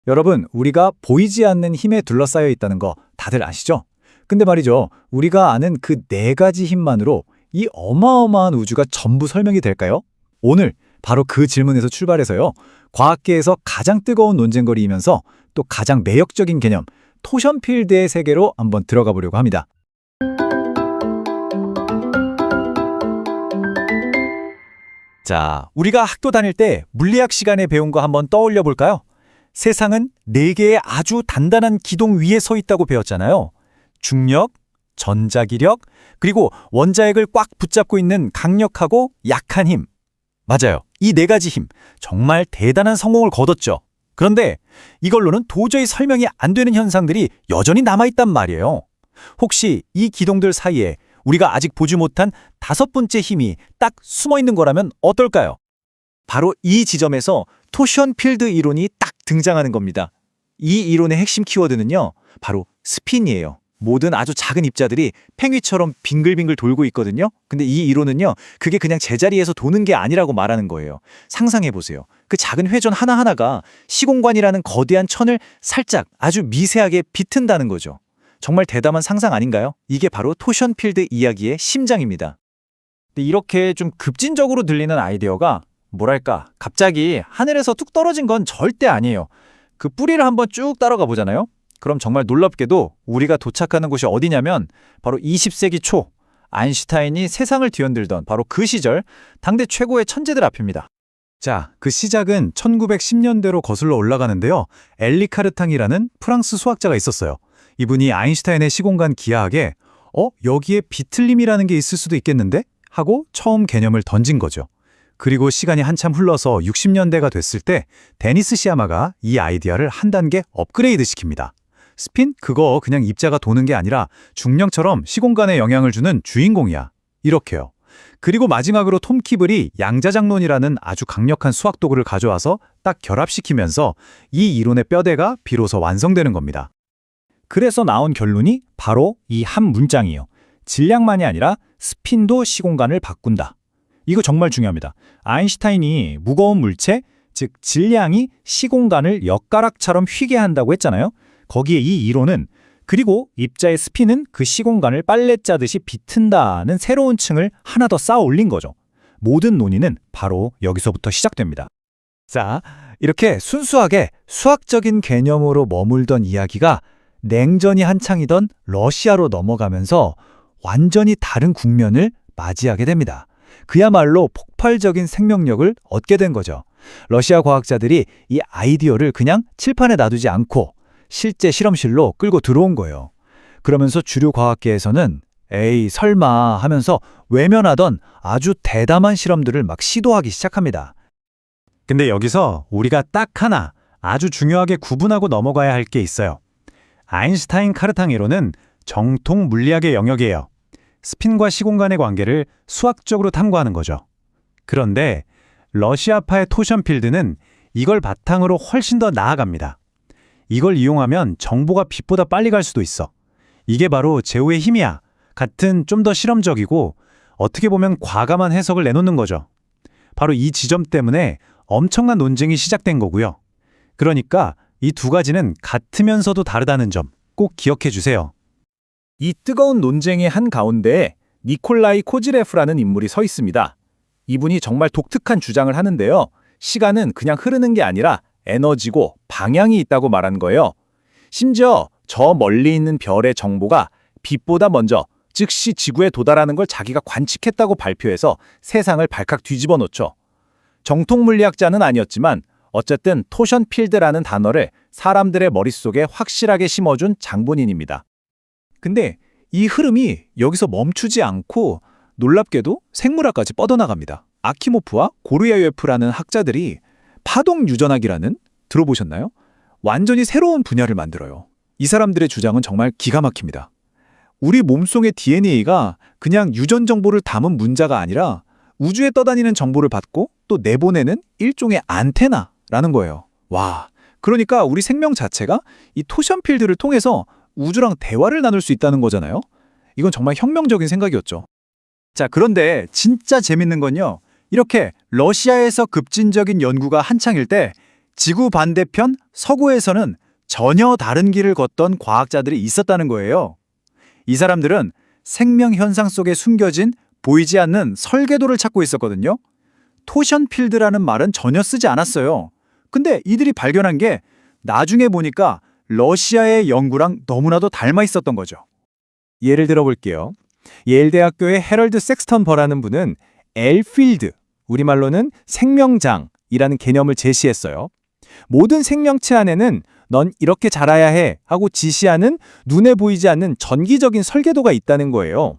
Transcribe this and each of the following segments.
여러분, 우리가 보이지 않는 힘에 둘러싸여 있다는 거 다들 아시죠? 근데 말이죠, 우리가 아는 그 네 가지 힘만으로 이 어마어마한 우주가 전부 설명이 될까요? 오늘 바로 그 질문에서 출발해서요, 과학계에서 가장 뜨거운 논쟁거리이면서 또 가장 매력적인 개념, 토션 필드의 세계로 한번 들어가 보려고 합니다. 자, 우리가 학교 다닐 때 물리학 시간에 배운 거 한번 떠올려 볼까요? 세상은 네 개의 아주 단단한 기둥 위에 서 있다고 배웠잖아요. 중력, 전자기력, 그리고 원자핵을 꽉 붙잡고 있는 강력하고 약한 힘. 맞아요. 이 네 가지 힘, 정말 대단한 성공을 거뒀죠. 그런데 이걸로는 도저히 설명이 안 되는 현상들이 여전히 남아있단 말이에요. 혹시 이 기둥들 사이에 우리가 아직 보지 못한 다섯 번째 힘이 딱 숨어 있는 거라면 어떨까요? 바로 이 지점에서 토션 필드 이론이 딱 등장하는 겁니다. 이 이론의 핵심 키워드는요, 바로 스핀이에요. 모든 아주 작은 입자들이 팽위처럼 빙글빙글 돌고 있거든요. 근데 이 이론은요, 그게 그냥 제자리에서 도는 게 아니라고 말하는 거예요. 상상해보세요. 그 작은 회전 하나하나가 시공간이라는 거대한 천을 살짝 아주 미세하게 비튼다는 거죠. 정말 대담한 상상 아닌가요? 이게 바로 토션 필드 이야기의 심장입니다. 근데 이렇게 좀 급진적으로 들리는 아이디어가 뭐랄까, 갑자기 하늘에서 뚝 떨어진 건 절대 아니에요. 그 뿌리를 한번 쭉 따라가 보잖아요. 그럼 정말 놀랍게도 우리가 도착하는 곳이 어디냐면 바로 20세기 초 아인슈타인이 세상을 뒤흔들던 바로 그 시절 당대 최고의 천재들 앞입니다. 자, 그 시작은 1910년대로 거슬러 올라가는데요. 엘리 카르탕이라는 프랑스 수학자가 있었어요. 이분이 아인슈타인의 시공간 기하학에 여기에 비틀림이라는 게 있을 수도 있겠는데? 하고 처음 개념을 던진 거죠. 그리고 시간이 한참 흘러서 60년대가 됐을 때 데니스 시아마가 이 아이디어를 한 단계 업그레이드 시킵니다. 스핀? 그거 그냥 입자가 도는 게 아니라 중력처럼 시공간에 영향을 주는 주인공이야. 이렇게요. 그리고 마지막으로 톰 키블이 양자장론이라는 아주 강력한 수학 도구를 가져와서 딱 결합시키면서 이 이론의 뼈대가 비로소 완성되는 겁니다. 그래서 나온 결론이 바로 이 한 문장이에요. 질량만이 아니라 스핀도 시공간을 바꾼다. 이거 정말 중요합니다. 아인슈타인이 무거운 물체, 즉 질량이 시공간을 엿가락처럼 휘게 한다고 했잖아요. 거기에 이 이론은 그리고 입자의 스핀은 그 시공간을 빨래 짜듯이 비튼다는 새로운 층을 하나 더 쌓아 올린 거죠. 모든 논의는 바로 여기서부터 시작됩니다. 자, 이렇게 순수하게 수학적인 개념으로 머물던 이야기가 냉전이 한창이던 러시아로 넘어가면서 완전히 다른 국면을 맞이하게 됩니다. 그야말로 폭발적인 생명력을 얻게 된 거죠. 러시아 과학자들이 이 아이디어를 그냥 칠판에 놔두지 않고 실제 실험실로 끌고 들어온 거예요. 그러면서 주류 과학계에서는 에이 설마 하면서 외면하던 아주 대담한 실험들을 막 시도하기 시작합니다. 근데 여기서 우리가 딱 하나 아주 중요하게 구분하고 넘어가야 할 게 있어요. 아인슈타인 카르탕 이론은 정통 물리학의 영역이에요. 스핀과 시공간의 관계를 수학적으로 탐구하는 거죠. 그런데 러시아파의 토션 필드는 이걸 바탕으로 훨씬 더 나아갑니다. 이걸 이용하면 정보가 빛보다 빨리 갈 수도 있어. 이게 바로 제우의 힘이야. 같은 좀 더 실험적이고 어떻게 보면 과감한 해석을 내놓는 거죠. 바로 이 지점 때문에 엄청난 논쟁이 시작된 거고요. 그러니까 이 두 가지는 같으면서도 다르다는 점 꼭 기억해 주세요. 이 뜨거운 논쟁의 한가운데에 니콜라이 코즈레프라는 인물이 서 있습니다. 이분이 정말 독특한 주장을 하는데요. 시간은 그냥 흐르는 게 아니라 에너지고 방향이 있다고 말한 거예요. 심지어 저 멀리 있는 별의 정보가 빛보다 먼저 즉시 지구에 도달하는 걸 자기가 관측했다고 발표해서 세상을 발칵 뒤집어 놓죠. 정통 물리학자는 아니었지만 어쨌든 토션 필드라는 단어를 사람들의 머릿속에 확실하게 심어준 장본인입니다. 근데 이 흐름이 여기서 멈추지 않고 놀랍게도 생물학까지 뻗어나갑니다. 아키모프와 고르야예프라는 학자들이 파동 유전학이라는, 들어보셨나요? 완전히 새로운 분야를 만들어요. 이 사람들의 주장은 정말 기가 막힙니다. 우리 몸속의 DNA가 그냥 유전 정보를 담은 문자가 아니라 우주에 떠다니는 정보를 받고 또 내보내는 일종의 안테나라는 거예요. 와, 그러니까 우리 생명 자체가 이 토션 필드를 통해서 우주랑 대화를 나눌 수 있다는 거잖아요. 이건 정말 혁명적인 생각이었죠. 자, 그런데 진짜 재밌는 건요. 이렇게 러시아에서 급진적인 연구가 한창일 때 지구 반대편 서구에서는 전혀 다른 길을 걷던 과학자들이 있었다는 거예요. 이 사람들은 생명 현상 속에 숨겨진 보이지 않는 설계도를 찾고 있었거든요. 토션 필드라는 말은 전혀 쓰지 않았어요. 근데 이들이 발견한 게 나중에 보니까 러시아의 연구랑 너무나도 닮아 있었던 거죠. 예를 들어 볼게요. 예일대학교의 헤럴드 섹스턴 버라는 분은 엘필드, 우리말로는 생명장이라는 개념을 제시했어요. 모든 생명체 안에는 넌 이렇게 자라야 해 하고 지시하는 눈에 보이지 않는 전기적인 설계도가 있다는 거예요.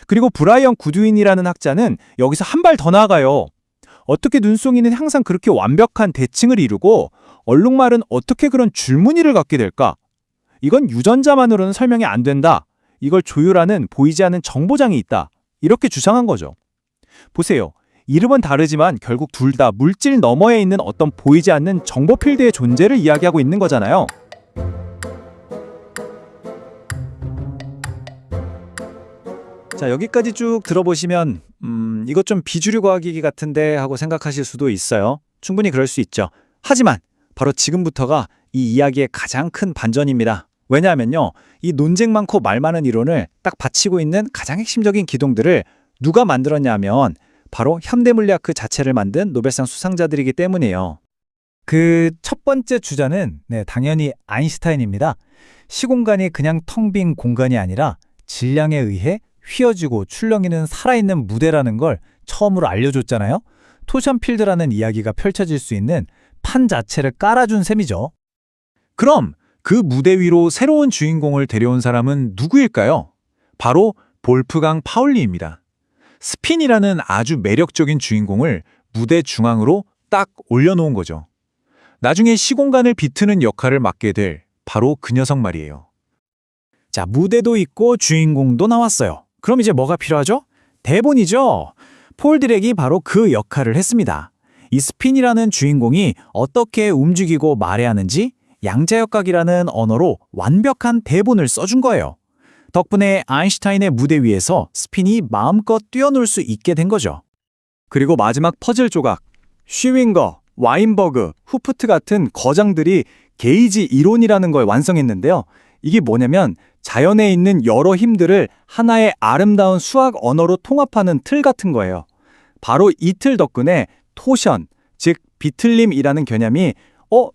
그리고 브라이언 구드윈이라는 학자는 여기서 한 발 더 나아가요. 어떻게 눈송이는 항상 그렇게 완벽한 대칭을 이루고 얼룩말은 어떻게 그런 줄무늬를 갖게 될까? 이건 유전자만으로는 설명이 안 된다. 이걸 조율하는 보이지 않는 정보장이 있다. 이렇게 주장한 거죠. 보세요. 이름은 다르지만 결국 둘 다 물질 너머에 있는 어떤 보이지 않는 정보 필드의 존재를 이야기하고 있는 거잖아요. 자, 여기까지 쭉 들어보시면 이것 좀 비주류 과학이기 같은데 하고 생각하실 수도 있어요. 충분히 그럴 수 있죠. 하지만 바로 지금부터가 이 이야기의 가장 큰 반전입니다. 왜냐하면요, 이 논쟁 많고 말 많은 이론을 딱 바치고 있는 가장 핵심적인 기동들을 누가 만들었냐면 바로 현대물리학 그 자체를 만든 노벨상 수상자들이기 때문이에요. 그 첫 번째 주자는 당연히 아인슈타인입니다. 시공간이 그냥 텅 빈 공간이 아니라 질량에 의해 휘어지고 출렁이는 살아있는 무대라는 걸 처음으로 알려줬잖아요. 토션 필드라는 이야기가 펼쳐질 수 있는 판 자체를 깔아준 셈이죠. 그럼 그 무대 위로 새로운 주인공을 데려온 사람은 누구일까요? 바로 볼프강 파울리입니다. 스핀이라는 아주 매력적인 주인공을 무대 중앙으로 딱 올려놓은 거죠. 나중에 시공간을 비트는 역할을 맡게 될 바로 그 녀석 말이에요. 자, 무대도 있고 주인공도 나왔어요. 그럼 이제 뭐가 필요하죠? 대본이죠. 폴 디렉이 바로 그 역할을 했습니다. 이 스핀이라는 주인공이 어떻게 움직이고 말해야 하는지 양자역학이라는 언어로 완벽한 대본을 써준 거예요. 덕분에 아인슈타인의 무대 위에서 스핀이 마음껏 뛰어놀 수 있게 된 거죠. 그리고 마지막 퍼즐 조각, 슈윙거, 와인버그, 후프트 같은 거장들이 게이지 이론이라는 걸 완성했는데요. 이게 뭐냐면 자연에 있는 여러 힘들을 하나의 아름다운 수학 언어로 통합하는 틀 같은 거예요. 바로 이 틀 덕분에 토션, 즉 비틀림이라는 개념이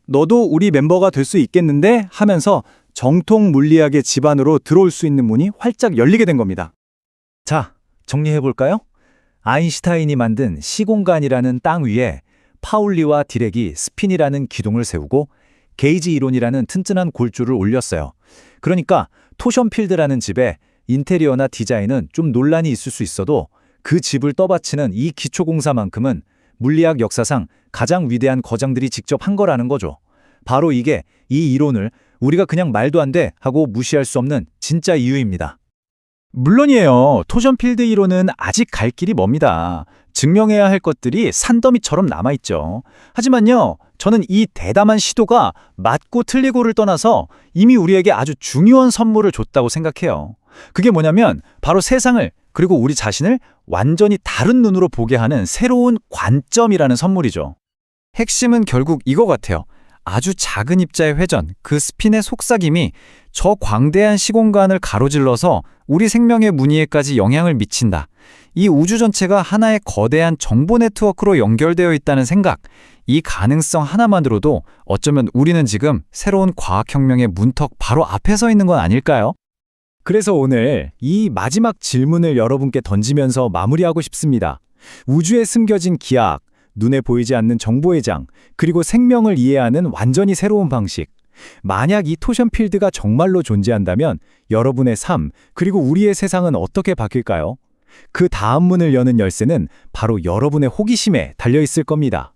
너도 우리 멤버가 될 수 있겠는데 하면서 정통 물리학의 집안으로 들어올 수 있는 문이 활짝 열리게 된 겁니다. 자, 정리해볼까요? 아인슈타인이 만든 시공간이라는 땅 위에 파울리와 디렉이 스핀이라는 기둥을 세우고 게이지 이론이라는 튼튼한 골조를 올렸어요. 그러니까 토션 필드라는 집에 인테리어나 디자인은 좀 논란이 있을 수 있어도 그 집을 떠받치는 이 기초공사만큼은 물리학 역사상 가장 위대한 거장들이 직접 한 거라는 거죠. 바로 이게 이 이론을 우리가 그냥 말도 안 돼 하고 무시할 수 없는 진짜 이유입니다. 물론이에요. 토션 필드 이론은 아직 갈 길이 멉니다. 증명해야 할 것들이 산더미처럼 남아있죠. 하지만요, 저는 이 대담한 시도가 맞고 틀리고를 떠나서 이미 우리에게 아주 중요한 선물을 줬다고 생각해요. 그게 뭐냐면 바로 세상을 그리고 우리 자신을 완전히 다른 눈으로 보게 하는 새로운 관점이라는 선물이죠. 핵심은 결국 이거 같아요. 아주 작은 입자의 회전, 그 스핀의 속삭임이 저 광대한 시공간을 가로질러서 우리 생명의 문의에까지 영향을 미친다. 이 우주 전체가 하나의 거대한 정보 네트워크로 연결되어 있다는 생각, 이 가능성 하나만으로도 어쩌면 우리는 지금 새로운 과학혁명의 문턱 바로 앞에 서 있는 건 아닐까요? 그래서 오늘 이 마지막 질문을 여러분께 던지면서 마무리하고 싶습니다. 우주에 숨겨진 기하학, 눈에 보이지 않는 정보의 장, 그리고 생명을 이해하는 완전히 새로운 방식. 만약 이 토션 필드가 정말로 존재한다면 여러분의 삶, 그리고 우리의 세상은 어떻게 바뀔까요? 그 다음 문을 여는 열쇠는 바로 여러분의 호기심에 달려 있을 겁니다.